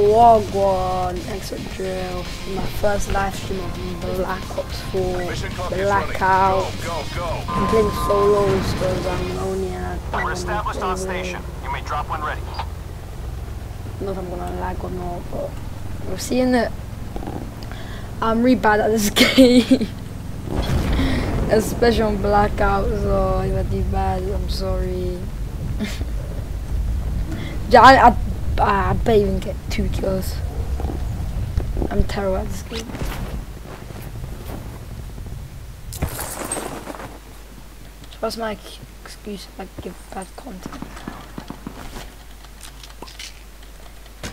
Wagwan x.drillz, my first live stream of blackout 4 blackout. I'm playing solos because I'm only at We're established on station. You may drop when ready. Not if I'm gonna lag or not, but we're seeing it. I'm really bad at this game. Especially on blackout, so if I do bad, I'm sorry. I bet even get 2 kills. I'm terrible at this game. So that's my excuse if I give bad content. I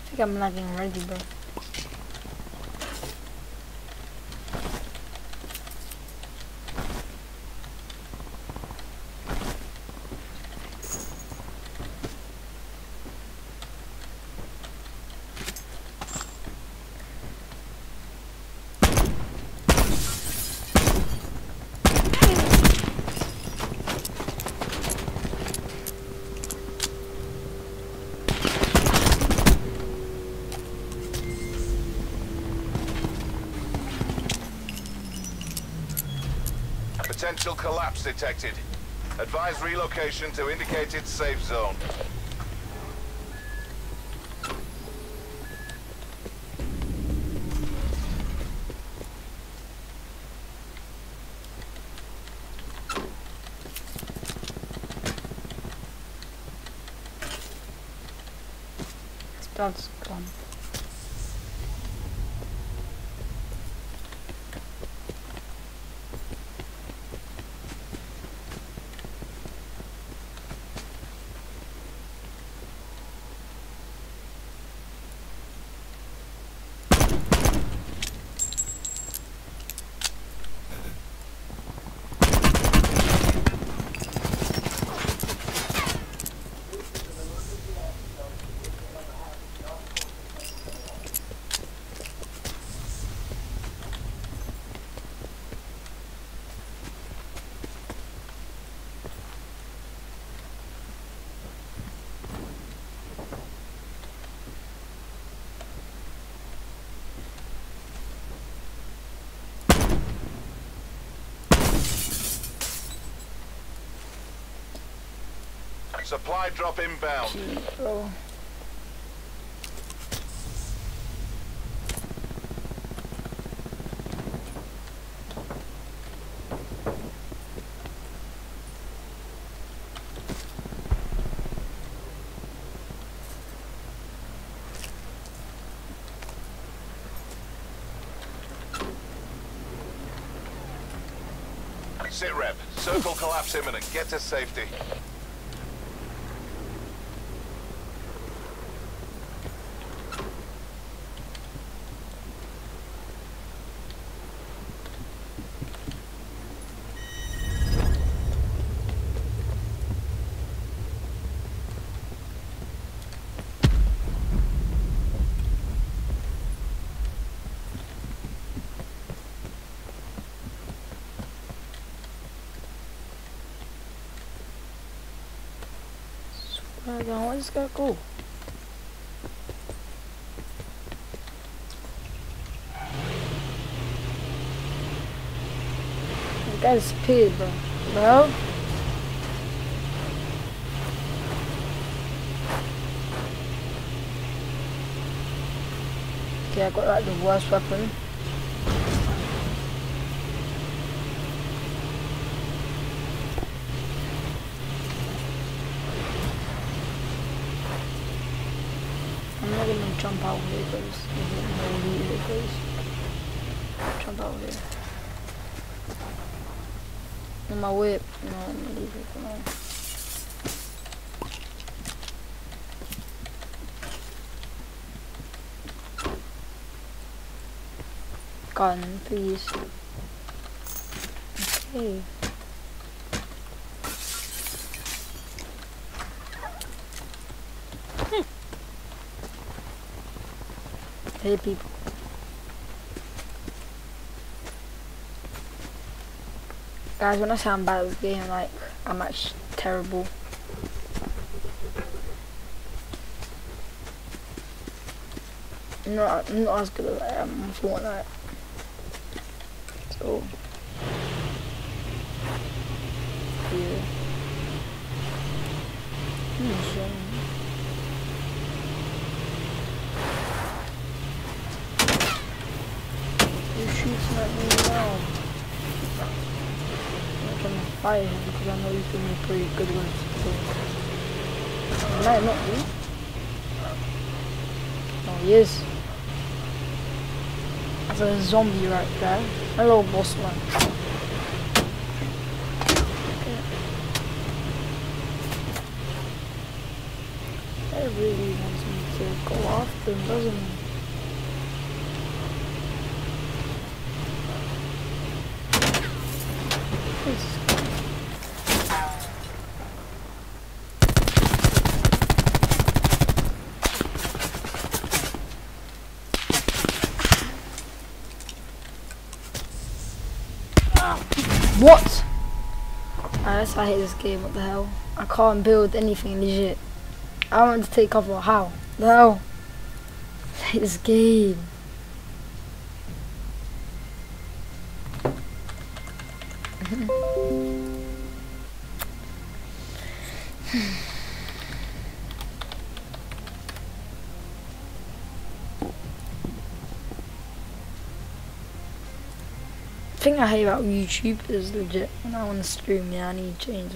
think I'm lagging already, bro. Potential collapse detected. Advise relocation to indicated safe zone. That's gone. Supply drop inbound. Bro. Sit rep. Circle collapse imminent. Get to safety. Where's this guy go? The guy disappeared, bro. Bro? Okay, I got like the worst weapon. I'm not gonna jump out here because there's no loot here, please. Jump out here. On my whip. No, I'm gonna leave it. Come on. Gun, please. Okay. Hey people. Guys, when I say I'm bad at this game, like, I'm actually terrible. I'm not as good as I am on Fortnite. So yeah. Who's shooting at me now? I'm not trying to fire him because I know he's gonna be pretty good ones. He might not be. Oh, he is. There's a zombie right there. Hello, boss man. It really wants me to go after him, doesn't it? What? That's why I hate this game, what the hell? I can't build anything legit. I want to take cover, how? The hell? I hate this game. The thing I hate about YouTube is legit when I want to stream, yeah, I need to change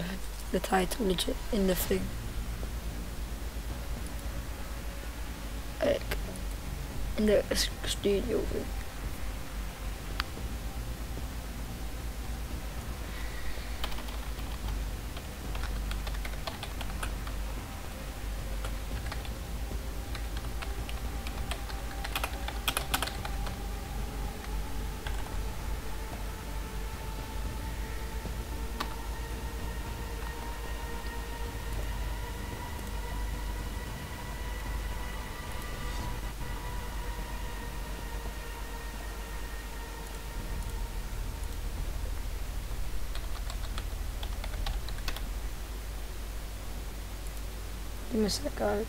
the title legit in the thing. Like, in the studio thing. Give me a sec, guys.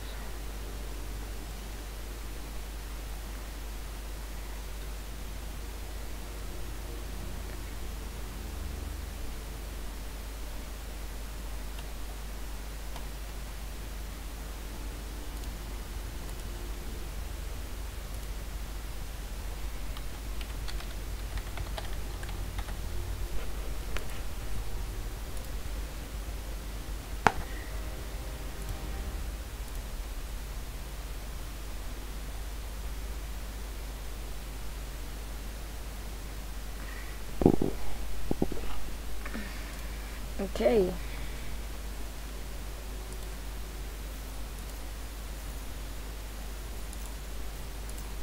Okay.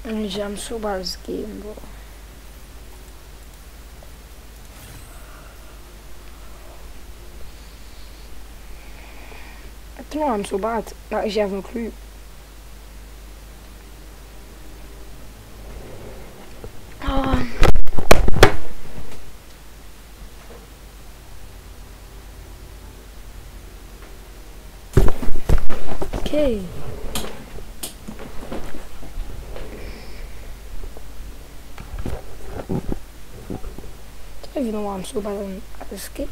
I'm so bad at this game, bro. I don't know why I'm so bad. I actually have no clue. Okay. I don't even know why I'm so bad at this game.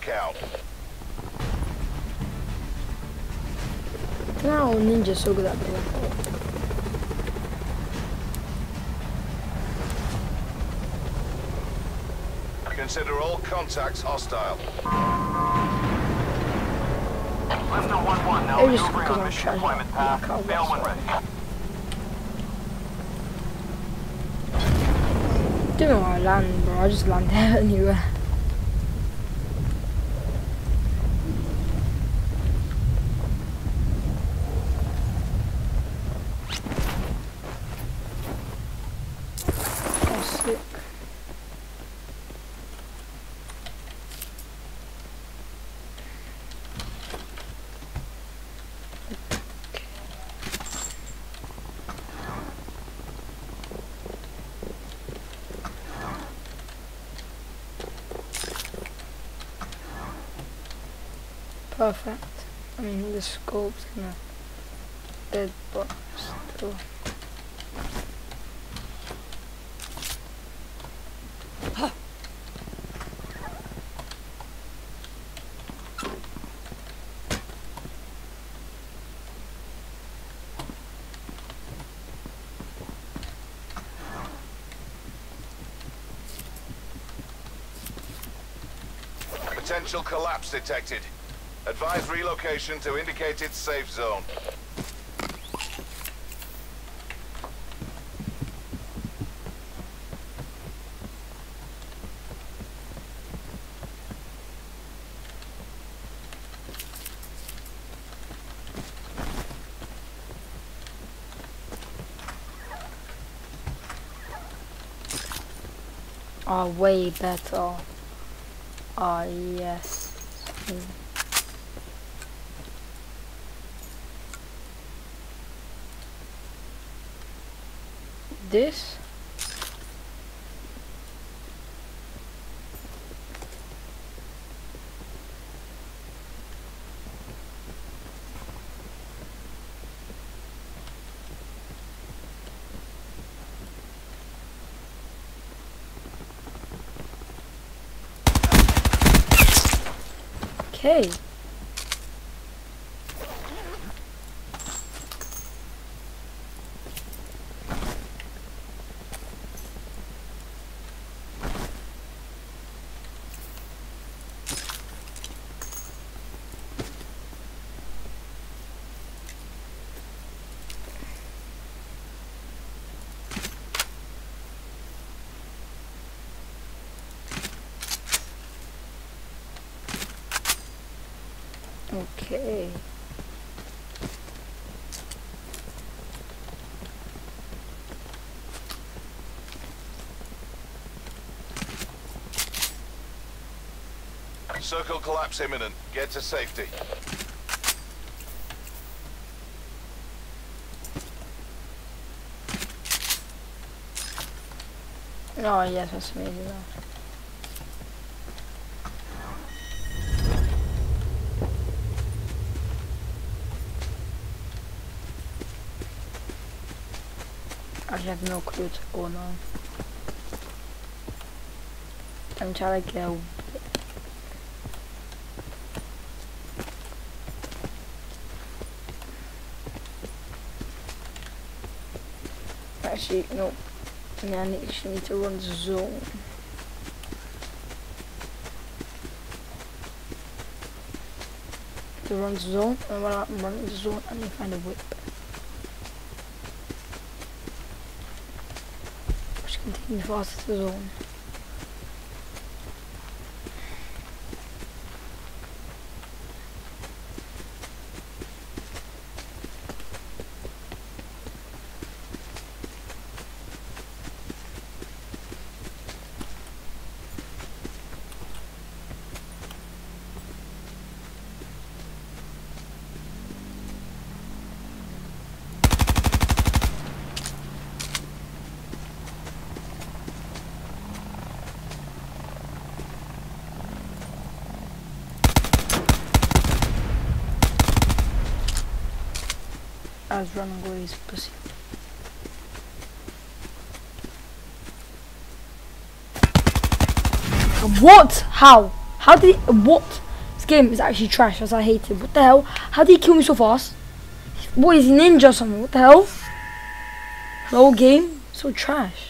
blackout. Now ninja so good at blackout. Consider all contacts hostile. Lifter 1-1 now It was maneuvering because on I'm mission trying deployment to path. blackout. Fail when ready. Don't know where I land, bro. I just land there anywhere. Oh, sick. Perfect. I mean, the scope's gonna dead, but still. Potential collapse detected. Advise relocation to indicated safe zone. Oh, way better. Ah, yes. This? Okay. Okay. Circle collapse imminent. Get to safety. Oh, yes, that's amazing. I have no clue what's going on. I'm trying to get actually, no. Yeah, I actually need to run the zone. To run the zone, and when I'm running the zone, I need to find a whip. Which can take me faster to the zone. I was running away, he's pussy. What? How? How did he, what? This game is actually trash, as I hate it. What the hell? How did he kill me so fast? What is he, ninja or something? What the hell? The whole game? So trash.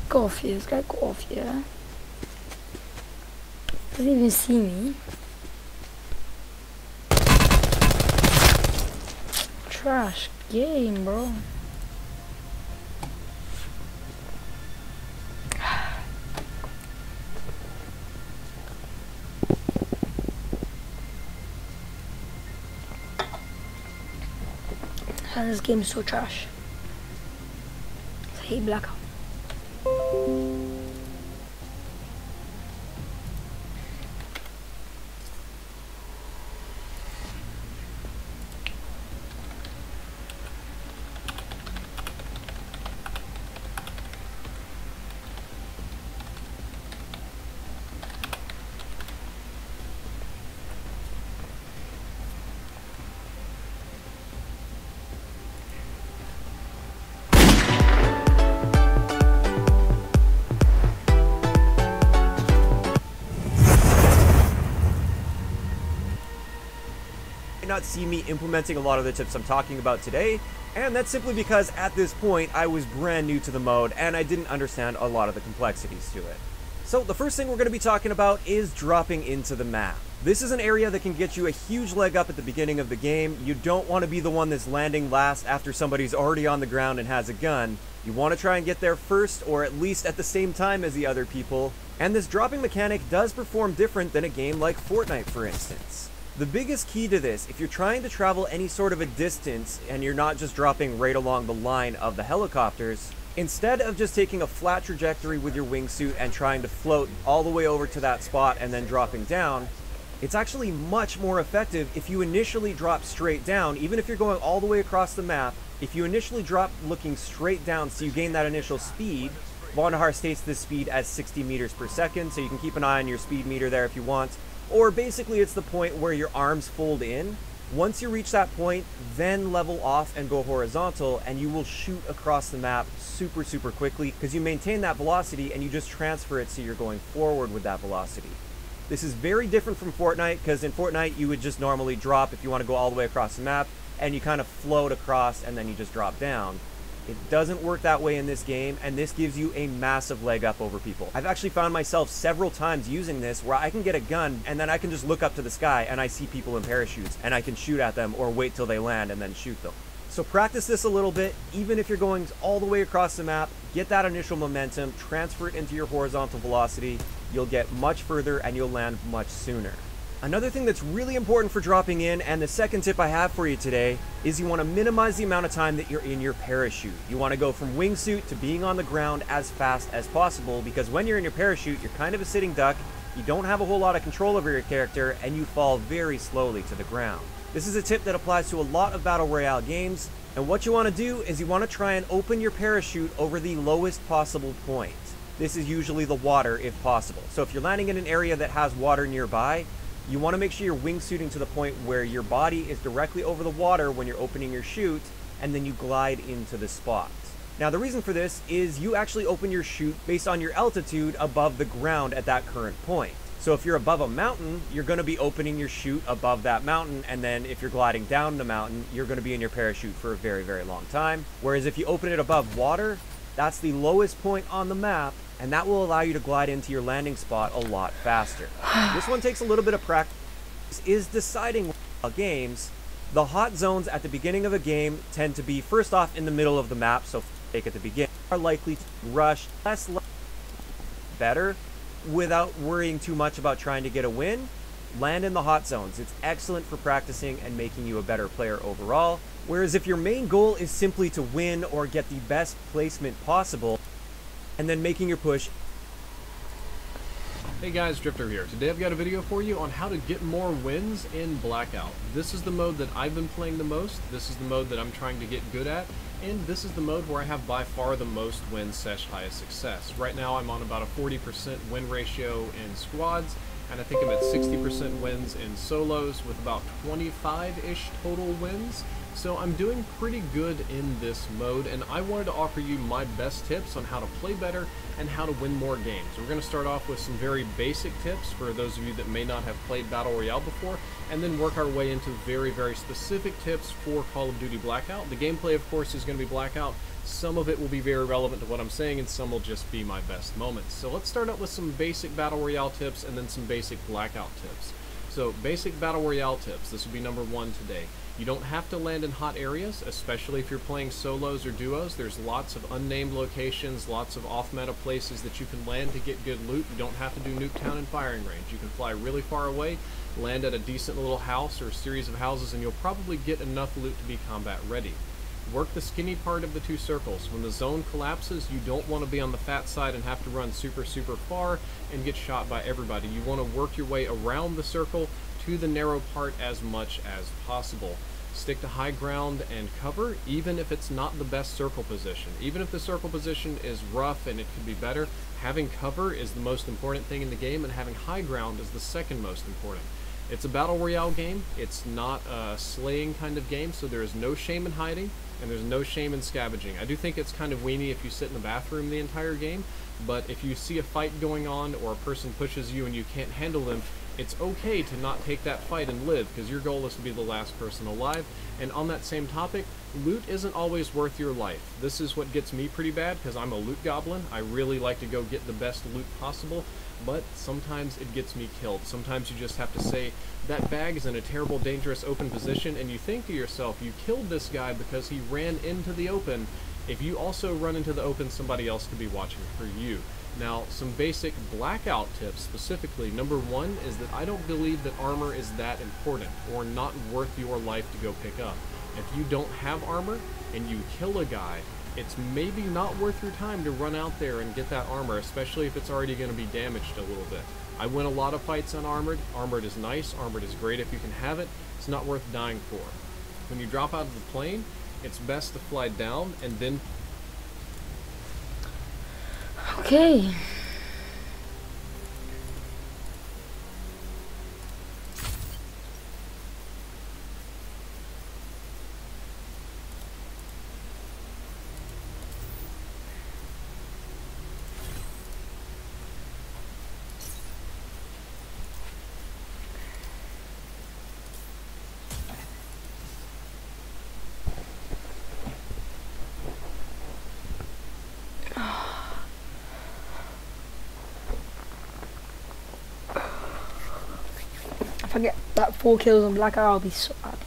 Go off here, this guy, go off here. Doesn't even see me. Trash game, bro. And this game is so trash. I hate blackout. Not see me implementing a lot of the tips I'm talking about today, and that's simply because at this point I was brand new to the mode and I didn't understand a lot of the complexities to it. So the first thing we're going to be talking about is dropping into the map. This is an area that can get you a huge leg up at the beginning of the game. You don't want to be the one that's landing last after somebody's already on the ground and has a gun. You want to try and get there first, or at least at the same time as the other people, and this dropping mechanic does perform different than a game like Fortnite, for instance. The biggest key to this, if you're trying to travel any sort of a distance and you're not just dropping right along the line of the helicopters, instead of just taking a flat trajectory with your wingsuit and trying to float all the way over to that spot and then dropping down, it's actually much more effective if you initially drop straight down. Even if you're going all the way across the map, if you initially drop looking straight down so you gain that initial speed. Vonderhaar states this speed as 60 meters per second, so you can keep an eye on your speed meter there if you want. Or basically it's the point where your arms fold in. Once you reach that point, then level off and go horizontal, and you will shoot across the map super quickly because you maintain that velocity and you just transfer it so you're going forward with that velocity. This is very different from Fortnite, because in Fortnite you would just normally drop if you want to go all the way across the map, and you kind of float across and then you just drop down. It doesn't work that way in this game, and this gives you a massive leg up over people. I've actually found myself several times using this where I can get a gun and then I can just look up to the sky and I see people in parachutes and I can shoot at them or wait till they land and then shoot them. So practice this a little bit. Even if you're going all the way across the map, get that initial momentum, transfer it into your horizontal velocity. You'll get much further and you'll land much sooner. Another thing that's really important for dropping in, and the second tip I have for you today, is you want to minimize the amount of time that you're in your parachute. You want to go from wingsuit to being on the ground as fast as possible, because when you're in your parachute, you're kind of a sitting duck, you don't have a whole lot of control over your character, and you fall very slowly to the ground. This is a tip that applies to a lot of Battle Royale games, and what you want to do is you want to try and open your parachute over the lowest possible point. This is usually the water if possible. So if you're landing in an area that has water nearby, you want to make sure you're wingsuiting to the point where your body is directly over the water when you're opening your chute, and then you glide into the spot. Now the reason for this is you actually open your chute based on your altitude above the ground at that current point. So if you're above a mountain, you're going to be opening your chute above that mountain, and then if you're gliding down the mountain, you're going to be in your parachute for a very long time. Whereas if you open it above water, that's the lowest point on the map, and that will allow you to glide into your landing spot a lot faster. This one takes a little bit of practice. Is deciding games. The hot zones at the beginning of a game tend to be first off in the middle of the map, so take at the beginning, are likely to rush less better without worrying too much about trying to get a win. Land in the hot zones. It's excellent for practicing and making you a better player overall. Whereas if your main goal is simply to win or get the best placement possible, and then making your push. Hey guys, Drifter here. Today I've got a video for you on how to get more wins in Blackout. This is the mode that I've been playing the most, this is the mode that I'm trying to get good at, and this is the mode where I have by far the most wins / highest success. Right now I'm on about a 40% win ratio in squads, and I think I'm at 60% wins in solos with about 25-ish total wins. So I'm doing pretty good in this mode, and I wanted to offer you my best tips on how to play better and how to win more games. We're going to start off with some very basic tips for those of you that may not have played Battle Royale before, and then work our way into very, very specific tips for Call of Duty Blackout. The gameplay, of course, is going to be Blackout. Some of it will be very relevant to what I'm saying, and some will just be my best moments. So let's start out with some basic Battle Royale tips and then some basic Blackout tips. So basic Battle Royale tips, this will be number 1 today. You don't have to land in hot areas, especially if you're playing solos or duos. There's lots of unnamed locations, lots of off-meta places that you can land to get good loot. You don't have to do Nuketown and firing range. You can fly really far away, land at a decent little house or a series of houses, and you'll probably get enough loot to be combat ready. Work the skinny part of the 2 circles. When the zone collapses, you don't want to be on the fat side and have to run super, super far and get shot by everybody. You want to work your way around the circle to the narrow part as much as possible. Stick to high ground and cover, even if it's not the best circle position. Even if the circle position is rough and it could be better, having cover is the most important thing in the game, and having high ground is the second most important. It's a Battle Royale game. It's not a slaying kind of game, so there is no shame in hiding, and there's no shame in scavenging. I do think it's kind of weenie if you sit in the bathroom the entire game, but if you see a fight going on or a person pushes you and you can't handle them, it's okay to not take that fight and live, because your goal is to be the last person alive. And on that same topic, loot isn't always worth your life. This is what gets me pretty bad, because I'm a loot goblin. I really like to go get the best loot possible, but sometimes it gets me killed. Sometimes you just have to say, that bag is in a terrible, dangerous open position, and you think to yourself, you killed this guy because he ran into the open. If you also run into the open, somebody else could be watching for you. Now, some basic Blackout tips specifically. Number 1 is that I don't believe that armor is that important or not worth your life to go pick up. If you don't have armor and you kill a guy, it's maybe not worth your time to run out there and get that armor, especially if it's already going to be damaged a little bit. I win a lot of fights unarmored. Armored is nice. Armored is great if you can have it. It's not worth dying for. When you drop out of the plane, it's best to fly down and then... Okay. If I get that 4 kills on Blackout, I'll be so happy.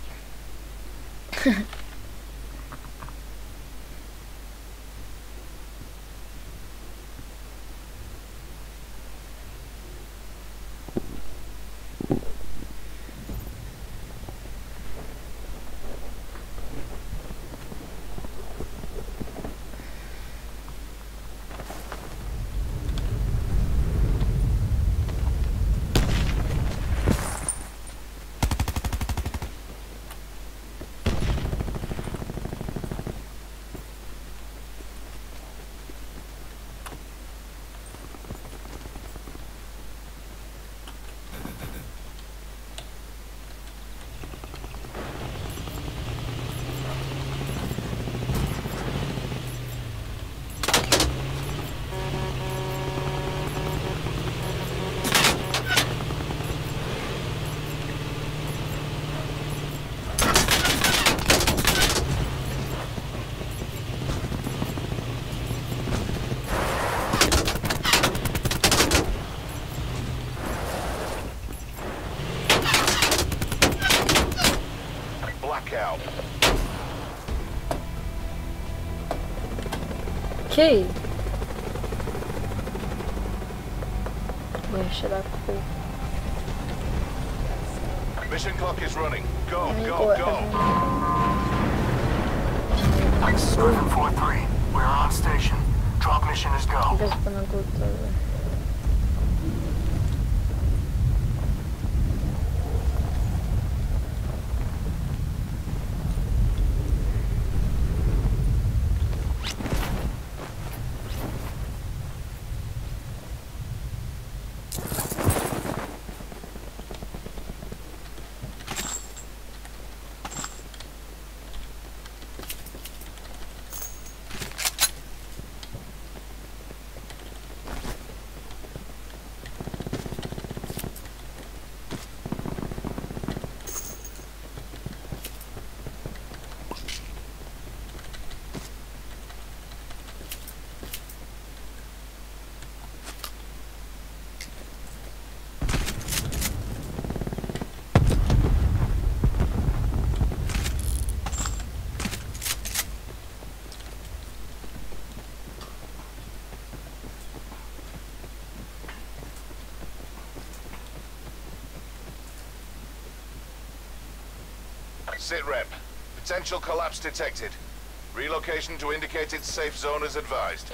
Blackout. Okay. Where should I pull? Mission clock is running. Go, Let me go, go go. This is Griffin 4-3. We're on station. Drop mission is go. Just gonna go to... Sit rep. Potential collapse detected. Relocation to indicated safe zone is advised.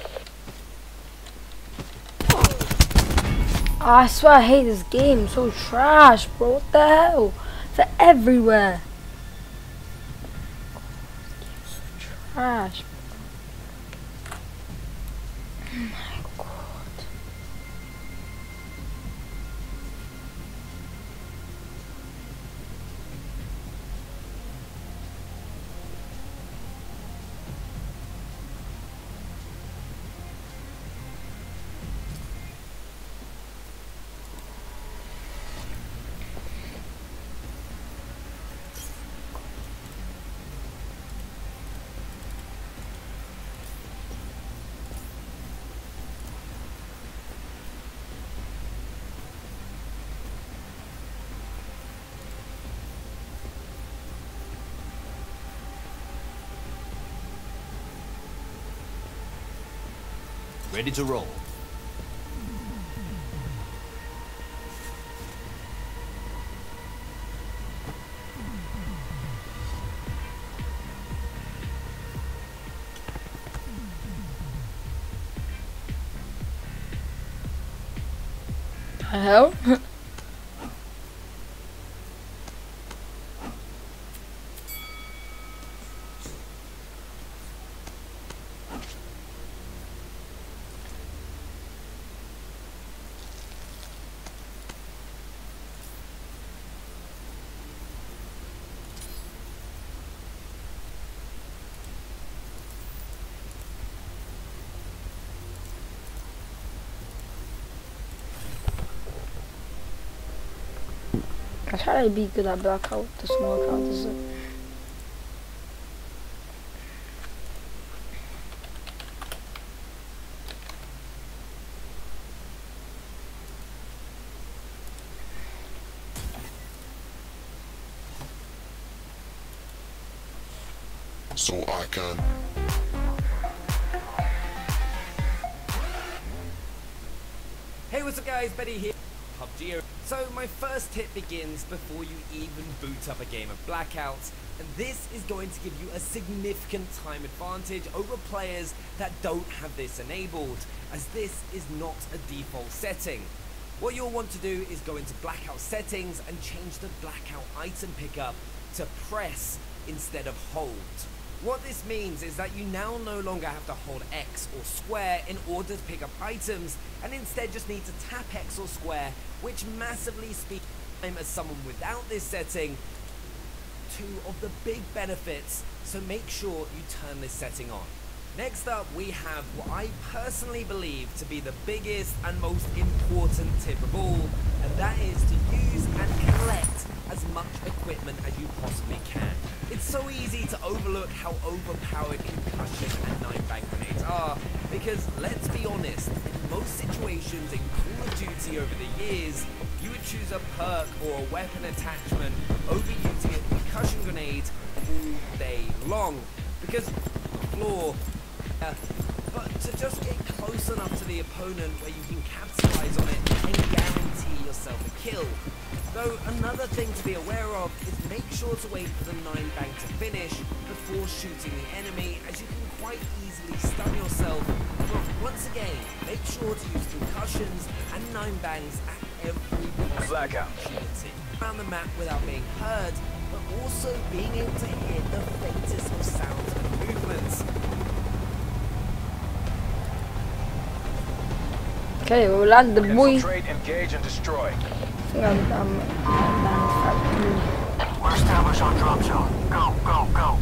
I swear I hate this game. It's so trash, bro. What the hell? They're everywhere. It's so trash. Oh my god. Ready to roll. The hell? I try to be good at blackout, doesn't work out, does it? So I can. Hey, what's up guys, Betty here, PUBG. So my first tip begins before you even boot up a game of Blackout, and this is going to give you a significant time advantage over players that don't have this enabled, as this is not a default setting. What you'll want to do is go into Blackout settings and change the Blackout item pickup to press instead of hold. What this means is that you now no longer have to hold X or square in order to pick up items, and instead just need to tap X or square, which massively speeds time as someone without this setting. Two of the big benefits, so make sure you turn this setting on. Next up, we have what I personally believe to be the biggest and most important tip of all, and that is to use and collect as much equipment as you possibly can. It's so easy to overlook how overpowered concussion and 9-bang grenades are, because let's be honest, in most situations in Call of Duty over the years, you would choose a perk or a weapon attachment over using a concussion grenade all day long, because the floor. But to just get close enough to the opponent where you can capitalize on it and guarantee yourself a kill. Though another thing to be aware of is make sure to wait for the 9-bang to finish before shooting the enemy, as you can quite easily stun yourself. But once again, make sure to use concussions and 9-bangs at every Blackout. opportunity. Around the map without being heard, but also being able to hear the faintest of sounds and movements. Okay, we'll land the boy. Infiltrate, engage, and destroy. I think I'm factory. We're established on drop zone. Go, go, go.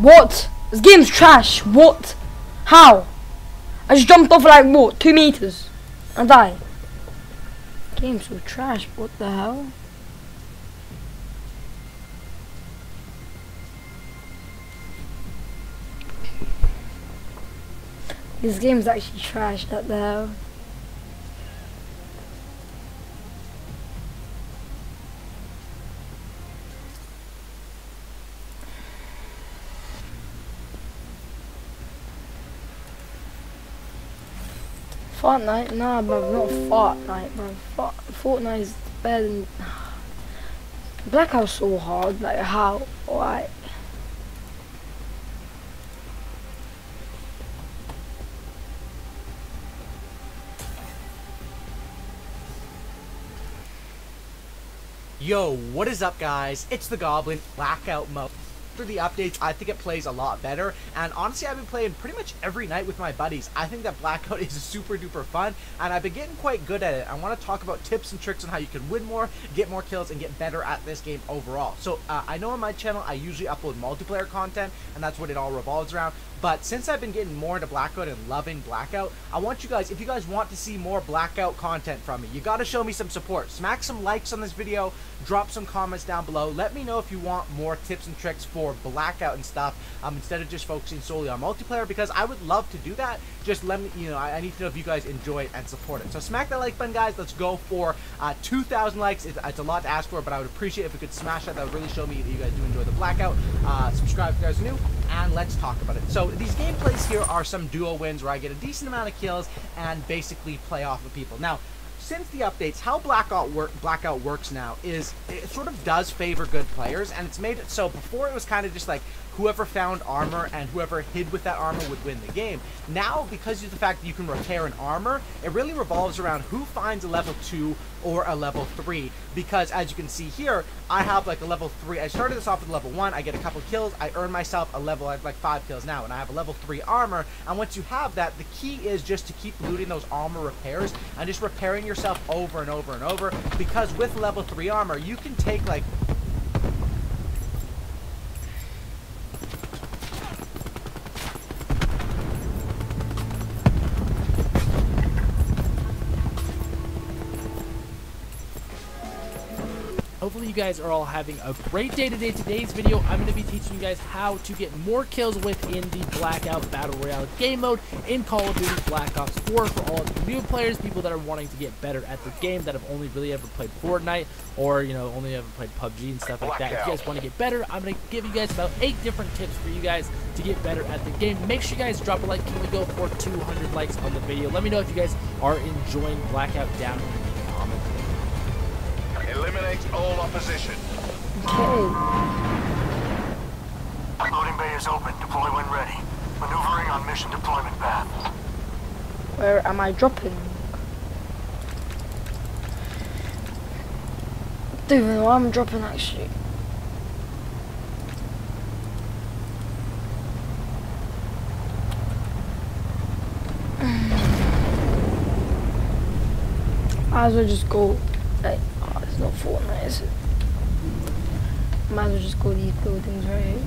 What? This game's trash. What? How? I just jumped off like what? 2 meters and died. Game's so trash. What the hell? This game's actually trash. What the hell? Fortnite? Nah, bro, not Fortnite, bro. Fortnite is better than... Blackout's so hard, like how? Why? Yo, what is up guys? It's the Goblin Blackout mode. For the updates, I think it plays a lot better, and honestly I've been playing pretty much every night with my buddies. I think that Blackout is super duper fun, and I've been getting quite good at it. I want to talk about tips and tricks on how you can win more, get more kills, and get better at this game overall. So I know on my channel I usually upload multiplayer content, and that's what it all revolves around. But since I've been getting more into Blackout and loving Blackout, I want you guys, if you guys want to see more Blackout content from me, you gotta show me some support. Smack some likes on this video, drop some comments down below. Let me know if you want more tips and tricks for Blackout and stuff, instead of just focusing solely on multiplayer, because I would love to do that. Just let me, you know, I need to know if you guys enjoy it and support it. So smack that like button, guys. Let's go for 2,000 likes. It's a lot to ask for, but I would appreciate if we could smash that. That would really show me that you guys do enjoy the Blackout. Subscribe if you guys are new, and let's talk about it. So these gameplays here are some duo wins where I get a decent amount of kills and basically play off of people. Now, since the updates, how Blackout works now is it sort of does favor good players, and it's made it so before it was kind of just like whoever found armor and whoever hid with that armor would win the game. Now, because of the fact that you can repair an armor, it really revolves around who finds a level 2 or a level 3, because as you can see here, I have like a level 3. I started this off with level 1, I get a couple kills, I earn myself a level, I have like 5 kills now, and I have a level 3 armor, and once you have that, the key is just to keep looting those armor repairs and just repairing yourself over and over and over, because with level 3 armor, you can take like hopefully you guys are all having a great day today. Today's video, I'm going to be teaching you guys how to get more kills within the Blackout Battle Royale game mode in Call of Duty Black Ops 4 for all of the new players, people that are wanting to get better at the game, that have only really ever played Fortnite, or, you know, only ever played PUBG and stuff like that. If you guys want to get better, I'm going to give you guys about 8 different tips for you guys to get better at the game. Make sure you guys drop a like. Can we go for 200 likes on the video? Let me know if you guys are enjoying Blackout down in the comments. Eliminate all opposition. Okay. Loading bay is open. Deploy when ready. Maneuvering on mission deployment path. Where am I dropping? Don't even know where I'm dropping actually. Might as well just go. Like, oh, it's not Fortnite, is it? Might as well just go these buildings right here.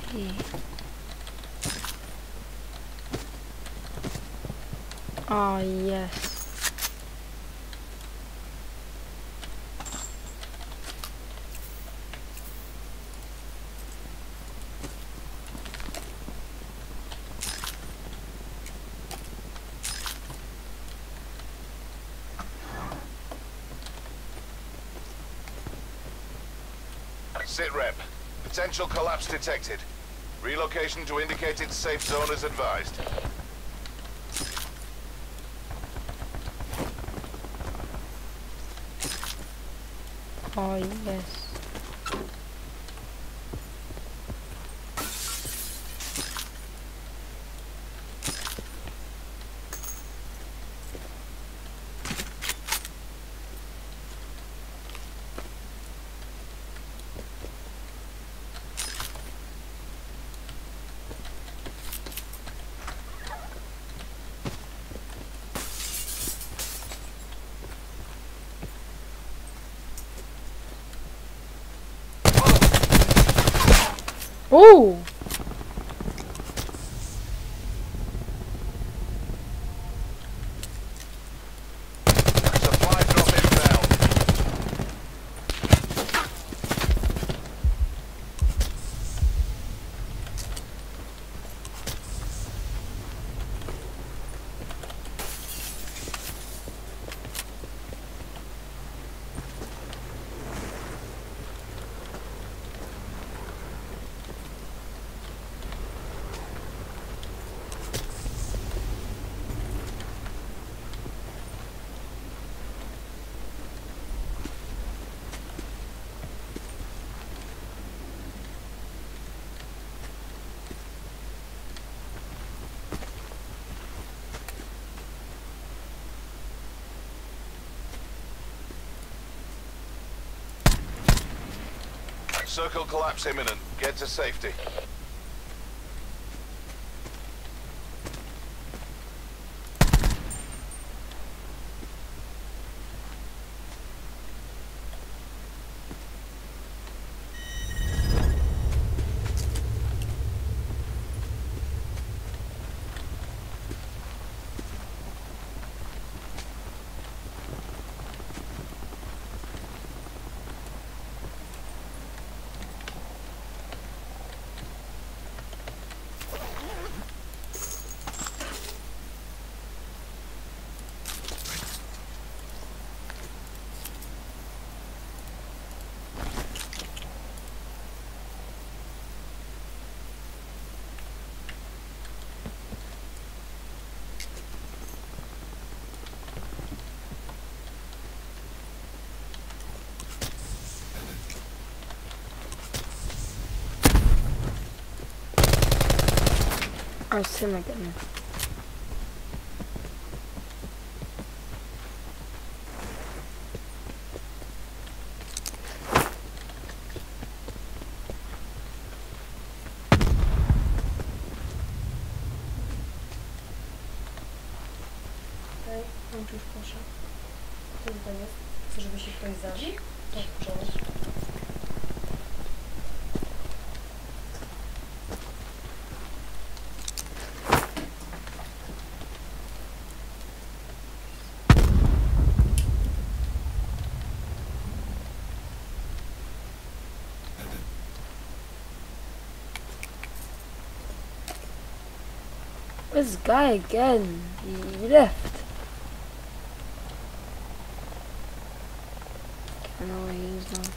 Okay. Oh yes. Sit rep. Potential collapse detected. Relocation to indicated safe zone is advised. Oh yes. Ooh! Supply drop inbound. Circle collapse imminent. Get to safety. Oh, oh my goodness. Okej, włącz już proszę. Co tutaj jest? Chcę, żeby się ktoś zabił? Tak, przełóż. This guy again. He left. I know where he is now.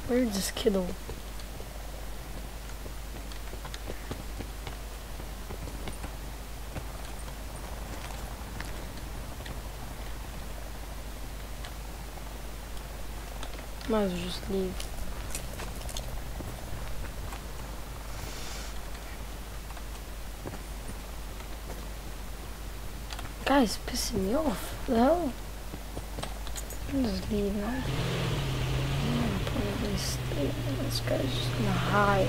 Where's this kiddo? Might as well just leave. Guy's pissing me off. What the hell? I'm just leave now. This guy's just gonna hide.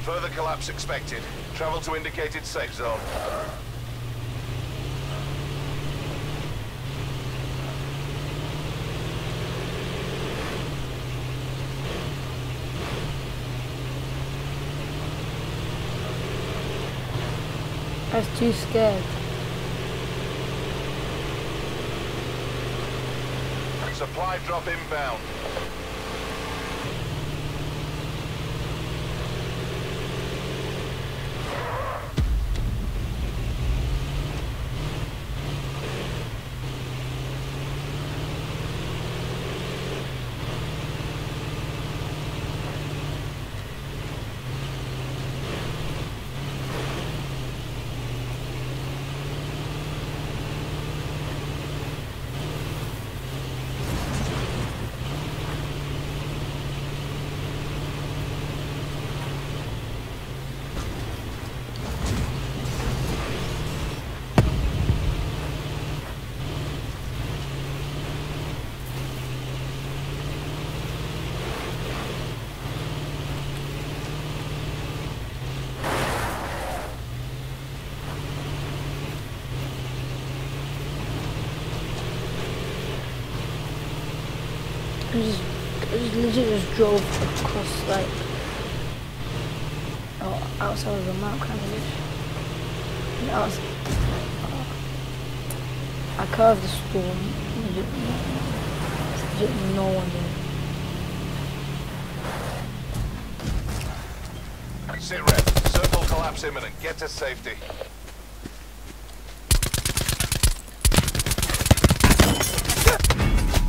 Further collapse expected. Travel to indicated safe zone. I was too scared. Supply drop inbound. I just legit just drove across like outside of the map kind of. I curved the storm. Legit no one there. Sit rep. Circle collapse imminent. Get to safety.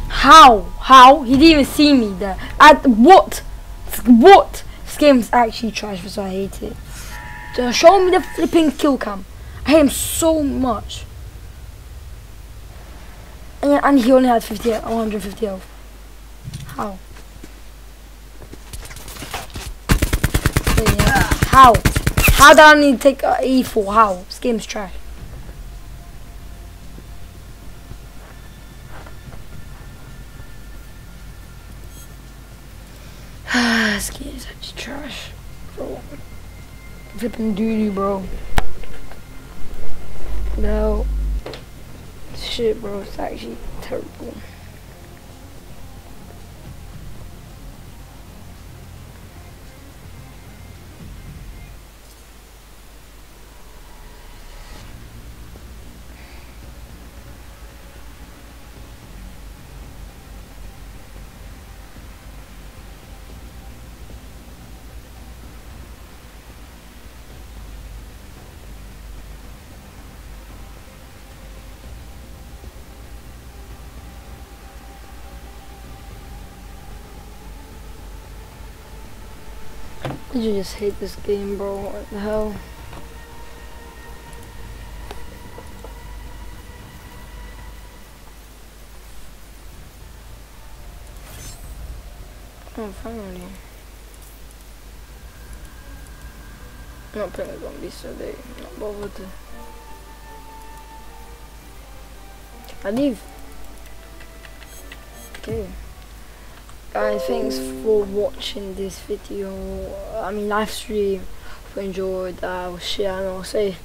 How? He didn't even see me there. What? This game's actually trash, so I hate it. So show me the flipping kill cam. I hate him so much. And he only had 150 health. How? How? How did I need to take E4? How? This game's trash. This game is actually trash, bro. Flipping doo-doo, bro. No. Shit, bro. It's actually terrible. Did you just hate this game, bro? What the hell? Oh, finally. I'm not playing with zombies today. I'm not bothered to. I leave. Okay. Guys, thanks for watching this video. I mean, live stream. If you enjoyed, share and I'll say